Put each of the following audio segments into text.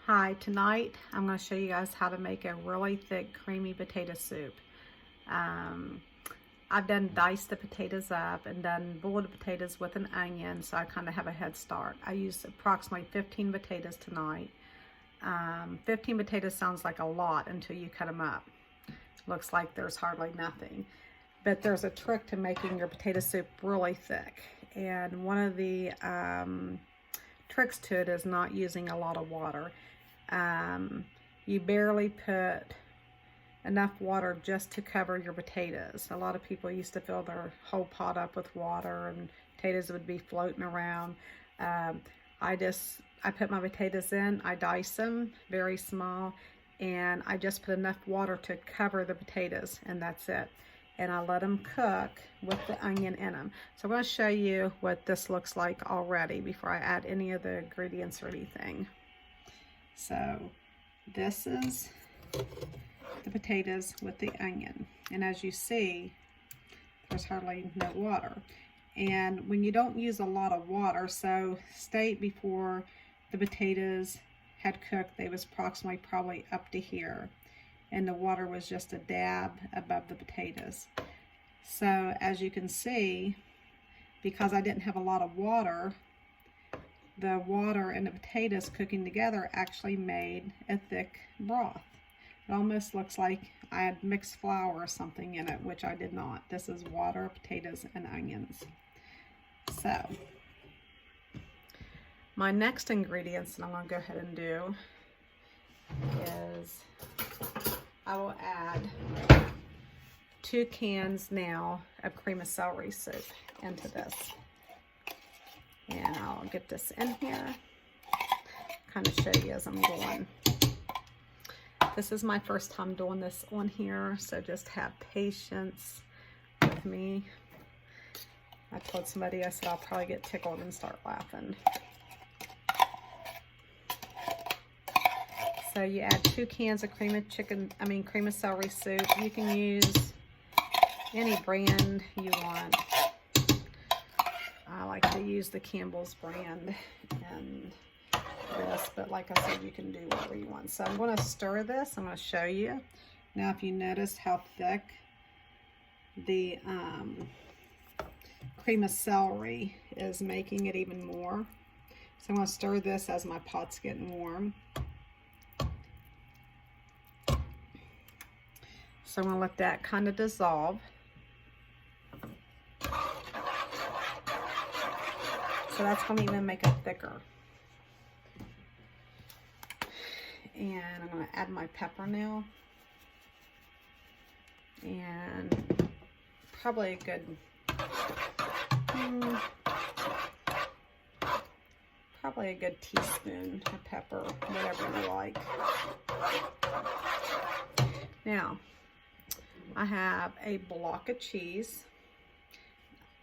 Hi, tonight I'm going to show you guys how to make a really thick creamy potato soup. I've done diced the potatoes up and done boiled potatoes with an onion, so I kind of have a head start. I used approximately 15 potatoes tonight. 15 potatoes sounds like a lot until you cut them up. Looks like there's hardly nothing. But there's a trick to making your potato soup really thick. And one of the tricks to it is not using a lot of water. You barely put enough water just to cover your potatoes. A lot of people used to fill their whole pot up with water and potatoes would be floating around. I put my potatoes in, I dice them very small, and I just put enough water to cover the potatoes, and that's it. And I let them cook with the onion in them. So I'm going to show you what this looks like already before I add any of the ingredients or anything. So this is the potatoes with the onion. And as you see, there's hardly no water. And when you don't use a lot of water, so state before the potatoes had cooked, they was approximately probably up to here. And the water was just a dab above the potatoes. So as you can see, because I didn't have a lot of water, the water and the potatoes cooking together actually made a thick broth. It almost looks like I had mixed flour or something in it, which I did not. This is water, potatoes, and onions. So my next ingredients that I'm going to go ahead and do is I will add 2 cans now of cream of celery soup into this. And I'll get this in here, kind of show you as I'm going. This is my first time doing this on here, so just have patience with me. I told somebody, I said I'll probably get tickled and start laughing. So you add 2 cans of cream of celery soup. You can use any brand you want. I like to use the Campbell's brand and this, but like I said, you can do whatever you want. So I'm going to stir this. I'm going to show you. Now, if you notice how thick the cream of celery is, making it even more. So I'm going to stir this as my pot's getting warm. So I'm going to let that kind of dissolve. So that's going to even make it thicker. And I'm going to add my pepper now. And probably a good, teaspoon of pepper, whatever you like. Now, I have a block of cheese.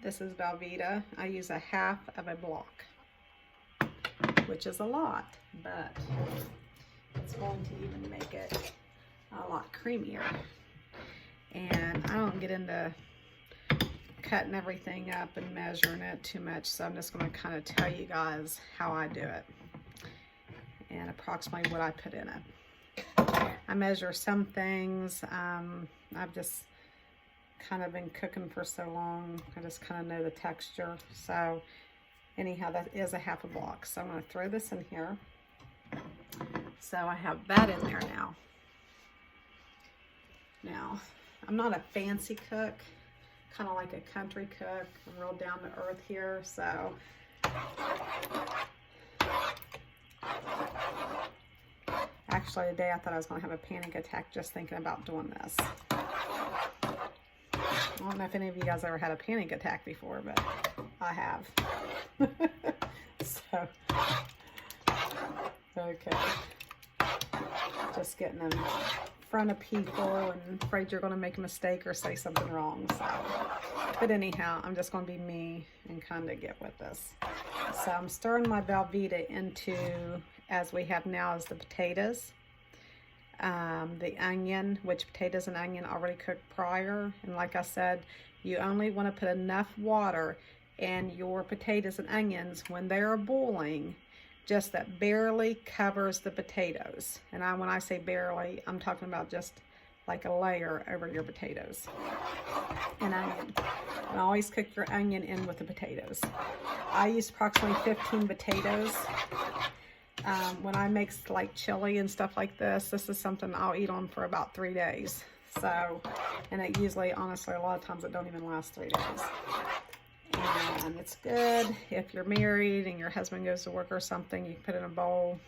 This is Velveeta. I use a half of a block, which is a lot, but it's going to even make it a lot creamier. And I don't get into cutting everything up and measuring it too much, so I'm just going to kind of tell you guys how I do it and approximately what I put in it. I measure some things. I've just kind of been cooking for so long, I just kind of know the texture. So anyhow, that is a half a block. So I'm going to throw this in here. So I have that in there now. Now, I'm not a fancy cook, kind of like a country cook. I'm real down to earth here, so actually today I thought I was going to have a panic attack just thinking about doing this. I don't know if any of you guys ever had a panic attack before, but I have. So, okay. Just getting in front of people and afraid you're going to make a mistake or say something wrong. So, but anyhow, I'm just going to be me and kind of get with this. So I'm stirring my Velveeta into, as we have now, is the potatoes. The onion, which potatoes and onion already cooked prior. And like I said, you only want to put enough water in your potatoes and onions when they are boiling just that barely covers the potatoes. And when I say barely, I'm talking about just like a layer over your potatoes. And onion. And always cook your onion in with the potatoes. I use approximately 15 potatoes. When I make like chili and stuff like this is something I'll eat on for about 3 days. So, and it usually, honestly, a lot of times it don't even last 3 days. And it's good if you're married and your husband goes to work or something, you can put it in a bowl.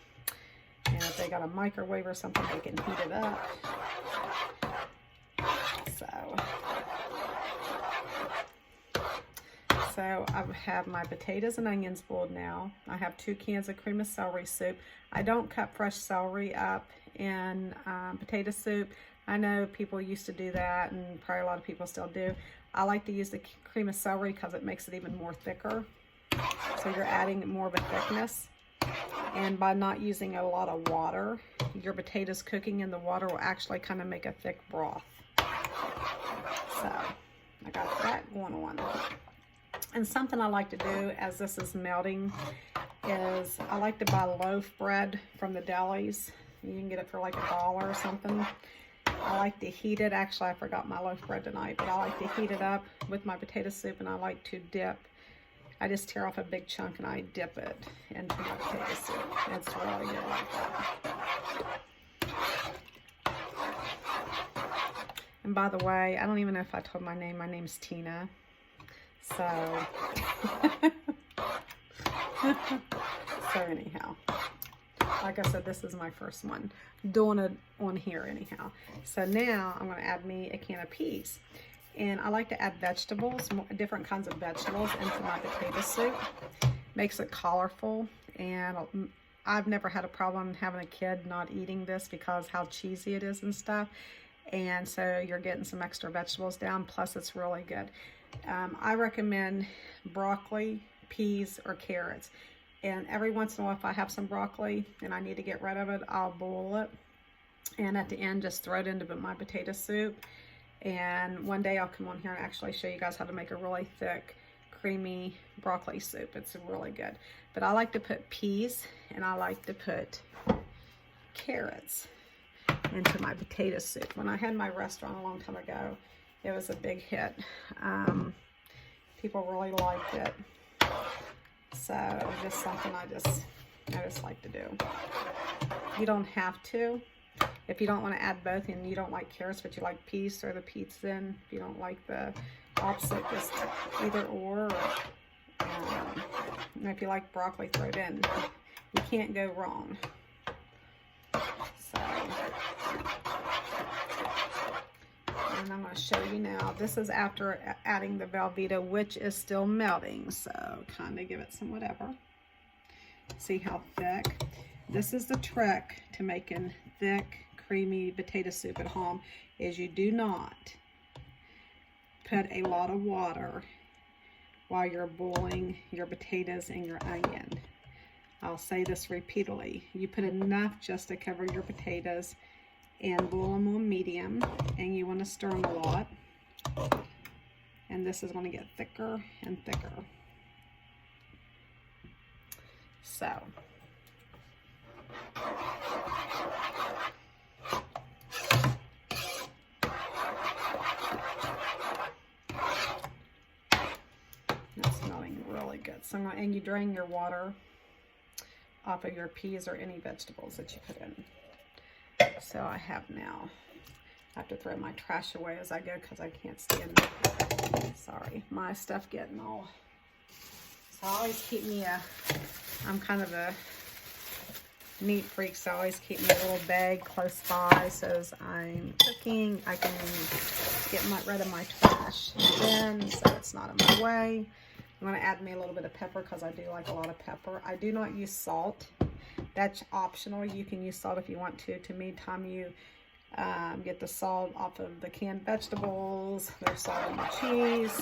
And if they got a microwave or something, they can heat it up. So I have my potatoes and onions boiled now. I have 2 cans of cream of celery soup. I don't cut fresh celery up in potato soup. I know people used to do that, and probably a lot of people still do. I like to use the cream of celery because it makes it even more thicker. So you're adding more of a thickness. And by not using a lot of water, your potatoes cooking in the water will actually kind of make a thick broth. So I got that going on. And something I like to do as this is melting is I like to buy loaf bread from the delis. You can get it for like $1 or something. I like to heat it. Actually, I forgot my loaf bread tonight, but I like to heat it up with my potato soup, and I like to dip. I just tear off a big chunk and I dip it into my potato soup. It's really good like that. And by the way, I don't even know if I told my name. My name's Tina. So, so anyhow, like I said, this is my first one doing it on here anyhow. So now I'm going to add me a can of peas. And I like to add vegetables, different kinds of vegetables into my potato soup. Makes it colorful, and I've never had a problem having a kid not eating this because how cheesy it is and stuff. And so you're getting some extra vegetables down, plus it's really good. I recommend broccoli, peas, or carrots. And every once in a while, if I have some broccoli and I need to get rid of it, I'll boil it. And at the end, just throw it into my potato soup. And one day I'll come on here and actually show you guys how to make a really thick, creamy broccoli soup. It's really good. But I like to put peas and I like to put carrots into my potato soup. When I had my restaurant a long time ago, it was a big hit. People really liked it. So just something I just like to do. You don't have to. If you don't want to add both and you don't like carrots but you like peas, throw the peas in. If you don't like the opposite, just either or. And if you like broccoli, throw it in. You can't go wrong. So, and I'm going to show you now. This is after adding the Velveeta, which is still melting. So kind of give it some whatever. See how thick? This is the trick to making thick, creamy potato soup at home, is you do not put a lot of water while you're boiling your potatoes and your onion. I'll say this repeatedly. You put enough just to cover your potatoes and boil them on medium, and you want to stir them a lot. And this is going to get thicker and thicker. So, that's smelling really good. So and you drain your water off of your peas or any vegetables that you put in. So I have now, I have to throw my trash away as I go because I can't stand, sorry, my stuff getting all, so I always keep me I'm kind of a neat freak, so I always keep me a little bag close by so as I'm cooking, I can get rid of my trash bin so it's not in my way. I'm going to add me a little bit of pepper because I do like a lot of pepper. I do not use salt. That's optional. You can use salt if you want to. To me, time you get the salt off of the canned vegetables, there's salt in the cheese,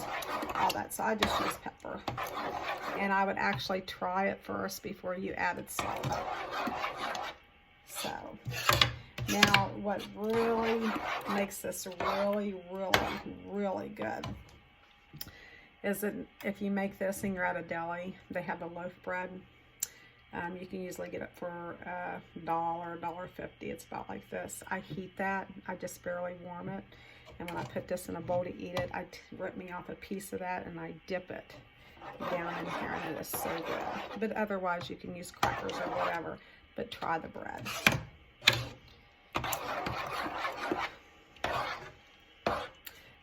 all that. So I just use pepper. And I would actually try it first before you added salt. So now what really makes this really, really, really good is that if you make this and you're at a deli, they have the loaf bread. You can usually get it for $1, $1.50. It's about like this. I heat that. I just barely warm it. And when I put this in a bowl to eat it, I rip me off a piece of that and I dip it down in here, and it is so good. But otherwise, you can use crackers or whatever. But try the bread.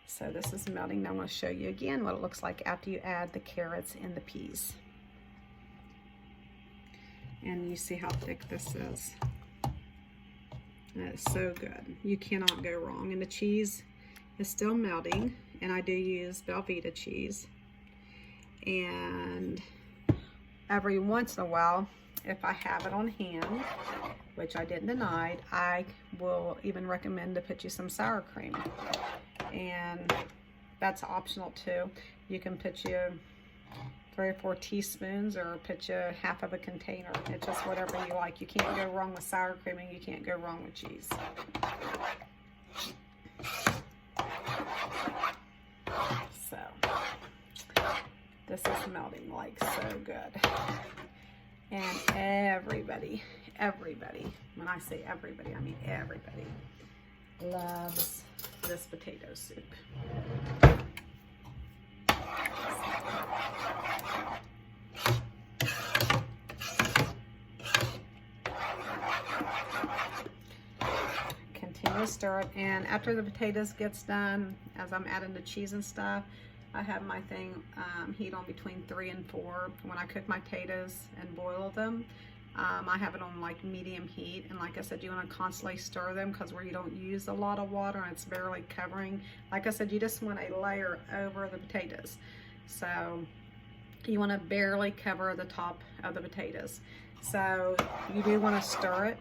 So this is melting. Now I'm going to show you again what it looks like after you add the carrots and the peas. And you see how thick this is. That is so good. You cannot go wrong. And the cheese is still melting. And I do use Velveeta cheese. And every once in a while, if I have it on hand, which I didn't deny, I will even recommend to put you some sour cream. And that's optional too. You can put you 3 or 4 teaspoons or put you half of a container. It's just whatever you like. You can't go wrong with sour cream and you can't go wrong with cheese. So, this is melting like so good. And everybody, when I say everybody, I mean everybody, loves this potato soup. Continue to stir it, and after the potatoes gets done, as I'm adding the cheese and stuff, I have my thing heat on between 3 and 4. When I cook my potatoes and boil them, I have it on like medium heat, and like I said, you want to constantly stir them because where you don't use a lot of water and it's barely covering, like I said, you just want a layer over the potatoes. So you want to barely cover the top of the potatoes. So you do want to stir it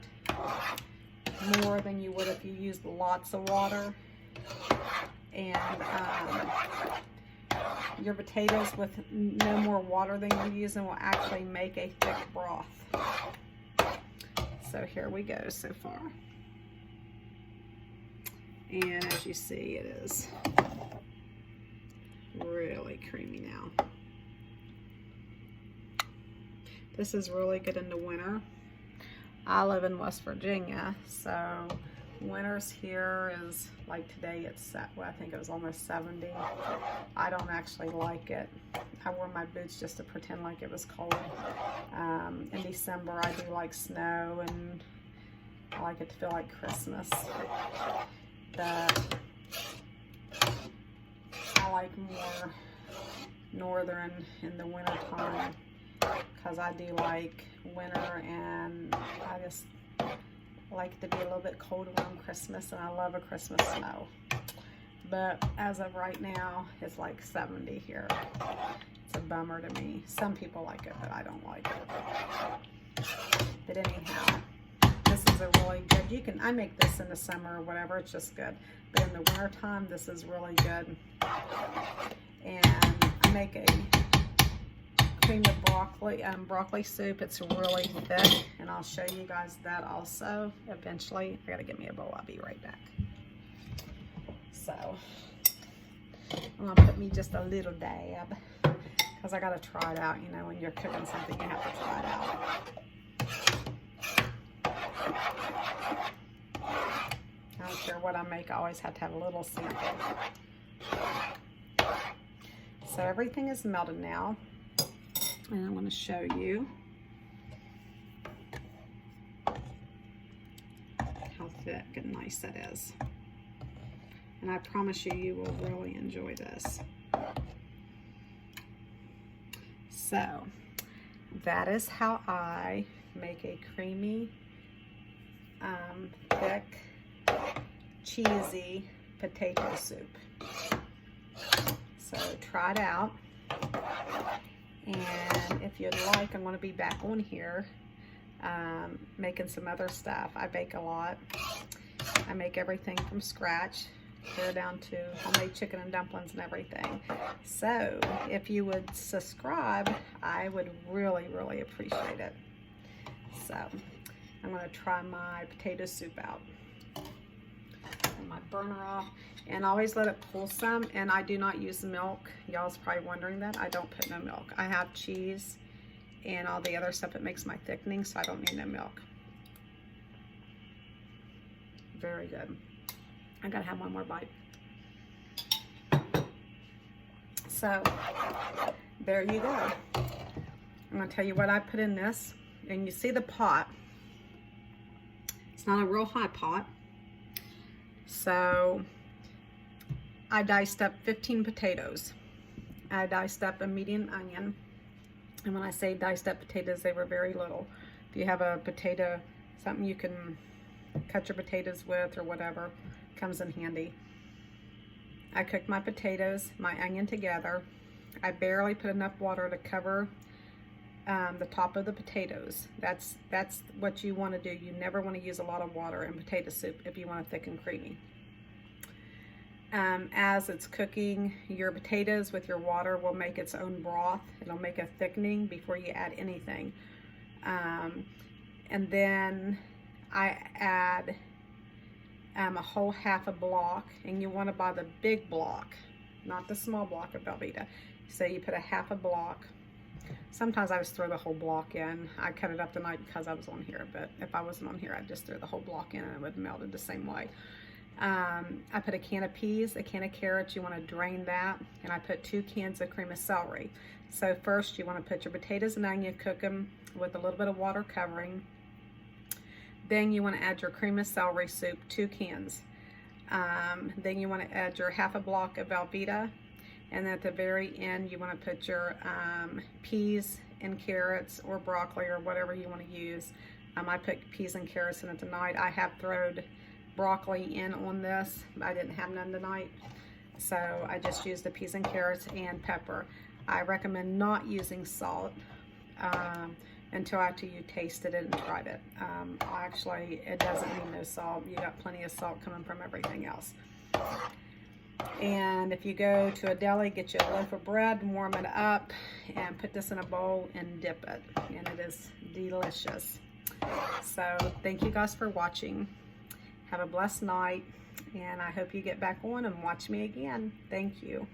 more than you would if you used lots of water. And your potatoes with no more water than you're using will actually make a thick broth. So here we go so far. And as you see, it is really creamy now. This is really good in the winter. I live in West Virginia, so winters here is like today it's set, well, I think it was almost 70. I don't actually like it. I wore my boots just to pretend like it was cold. In December I do like snow, and I like it to feel like Christmas. But I like more northern in the winter time because I do like winter, and I just like it to be a little bit cold around Christmas, and I love a Christmas snow. But as of right now, it's like 70 here. It's a bummer to me. Some people like it, but I don't like it. But anyhow, this is a really good, I make this in the summer or whatever, it's just good. But in the winter time, this is really good. And I make a cream of broccoli soup. It's really thick, and I'll show you guys that also eventually. I gotta get me a bowl. I'll be right back. So I'm gonna put me just a little dab because I gotta try it out. You know, when you're cooking something, you have to try it out. I don't care what I make, I always have to have a little sample. So everything is melted now. And I'm going to show you how thick and nice that is. And I promise you, you will really enjoy this. So, that is how I make a creamy, thick, cheesy potato soup. So, try it out. And if you'd like, I'm going to be back on here making some other stuff. I bake a lot. I make everything from scratch, clear down to homemade chicken and dumplings and everything. So if you would subscribe, I would really, really appreciate it. So I'm going to try my potato soup out. And my burner off. And always let it cool some, and I do not use milk. Y'all's probably wondering that. I don't put no milk. I have cheese and all the other stuff that makes my thickening, so I don't need no milk. Very good. I gotta have one more bite. So there you go. I'm gonna tell you what I put in this, and you see the pot. It's not a real high pot. So I diced up 15 potatoes. I diced up a medium onion. And when I say diced up potatoes, they were very little. If you have a potato, something you can cut your potatoes with or whatever, comes in handy. I cooked my potatoes, my onion together. I barely put enough water to cover the top of the potatoes. That's what you want to do. You never want to use a lot of water in potato soup if you want it thick and creamy. As it's cooking, your potatoes with your water will make its own broth. It'll make a thickening before you add anything. And then I add a whole half a block, and you want to buy the big block, not the small block of Velveeta. So you put a half a block. Sometimes I just throw the whole block in. I cut it up tonight because I was on here, but if I wasn't on here, I'd just throw the whole block in and it would melt it the same way. I put a can of peas, a can of carrots. You want to drain that, and I put 2 cans of cream of celery. So first you want to put your potatoes and onion, cook them with a little bit of water covering. Then you want to add your cream of celery soup, 2 cans. Then you want to add your half a block of Velveeta, and then at the very end you want to put your peas and carrots or broccoli or whatever you want to use. I put peas and carrots in it tonight. I have thrown broccoli in on this. I didn't have none tonight, so I just used the peas and carrots and pepper. I recommend not using salt until after you tasted it and tried it. Actually, it doesn't need no salt. You got plenty of salt coming from everything else. And if you go to a deli, get you a loaf of bread, warm it up, and put this in a bowl and dip it, and it is delicious. So thank you guys for watching. Have a blessed night, and I hope you get back on and watch me again. Thank you.